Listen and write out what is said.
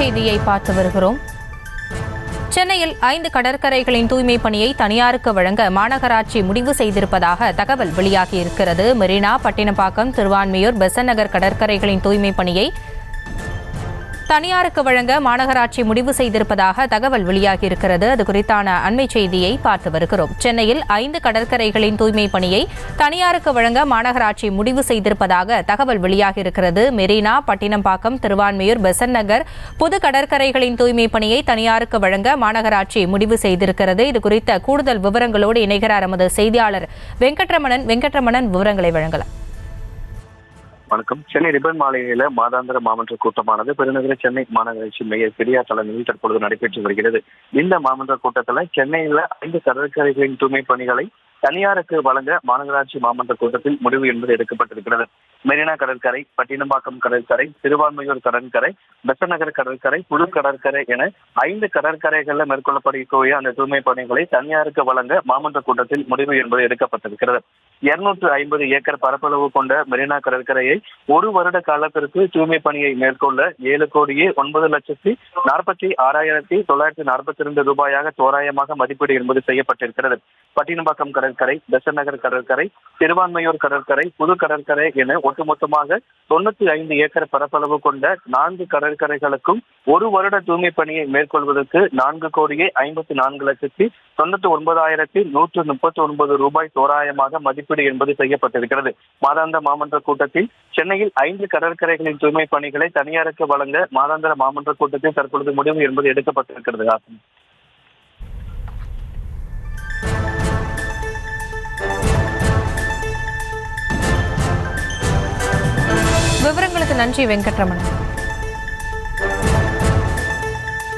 செய்தியை பார்த்து வருகிறோம். சென்னையில் 5 கடற்கரைகளின் தூய்மை பணியை தனியாருக்கு வழங்க மாநகராட்சி முடிவு செய்திருப்பதாக தகவல் வெளியாகியிருக்கிறது. மெரினா, பட்டினப்பாக்கம், திருவான்மியூர், பெசன்ட் நகர் கடற்கரைகளின் தூய்மை பணியை தனியாருக்கு வழங்க மாநகராட்சி முடிவு செய்திருப்பதாக தகவல் வெளியாகியிருக்கிறது. அது குறித்தான அண்மை செய்தியை பார்த்து வருகிறோம். சென்னையில் 5 கடற்கரைகளின் தூய்மை பணியை தனியாருக்கு வழங்க மாநகராட்சி முடிவு செய்திருப்பதாக தகவல் வெளியாகியிருக்கிறது. மெரினா, பட்டினப்பாக்கம், திருவான்மியூர், பெசன்ட் நகர் புது கடற்கரைகளின் தூய்மை பணியை தனியாருக்கு வழங்க மாநகராட்சி முடிவு செய்திருக்கிறது. இது குறித்த கூடுதல் விவரங்களோடு இணைகிறார் எமது செய்தியாளர் வெங்கட்ரமணன். விவரங்களை வழங்கலாம். வணக்கம். சென்னை ரிப்பன் மாளிகையில மாதாந்திர மாமன்ற கூட்டமானது பெருநகர சென்னை மாநகராட்சி மேயர் பெரியார் தலைமையில் தற்பொழுது நடைபெற்று வருகிறது. இந்த மாமன்ற கூட்டத்தில் சென்னையில 5 கடற்கரைகளின் தூய்மை பணிகளை தனியாருக்கு வழங்க மாநகராட்சி மாமன்ற கூட்டத்தில் முடிவு என்பது எடுக்கப்பட்டிருக்கிறது. மெரினா கடற்கரை, பட்டினப்பாக்கம் கடற்கரை, திருவான்மியூர் கடற்கரை, பெசன்ட் நகர் கடற்கரை, புது கடற்கரை என 5 கடற்கரைகளில் மேற்கொள்ளப்படக்கூடிய அந்த தூய்மை பணிகளை தனியாருக்கு வழங்க மாமன்ற கூட்டத்தில் முடிவு என்பது எடுக்கப்பட்டிருக்கிறது. 250 ஏக்கர் பரப்பளவு கொண்ட மெரினா கடற்கரையை 1 வருட காலத்திற்கு தூய்மை பணியை மேற்கொள்ள 7,09,46,942 ரூபாயாக தோராயமாக மதிப்பீடு என்பது செய்யப்பட்டிருக்கிறது. பட்டினப்பாக்கம் கடற்கரை, பெசன்ட் நகர் கடற்கரை, திருவான்மியூர் கடற்கரை, புது கடற்கரை என ஒட்டுமொத்தமாக 95 ஏக்கர் பரப்பளவு கொண்ட 4 கடற்கரைகளுக்கும் 1 வருட தூய்மை பணியை மேற்கொள்வதற்கு 4,54,99,139 ரூபாய் தோராயமாக மதிப்பீடு என்பது செய்யப்பட்டிருக்கிறது. மாதாந்திர மாமன்ற கூட்டத்தில் சென்னையில் 5 கடற்கரைகளின் தூய்மை பணிகளை தனியாருக்கு வழங்க மாதாந்திர மாமன்ற கூட்டத்தில் தற்பொழுது முடிவு என்பது எடுக்கப்பட்டிருக்கிறது. விவரங்களுக்கு நன்றி வெங்கட்ரமணன்.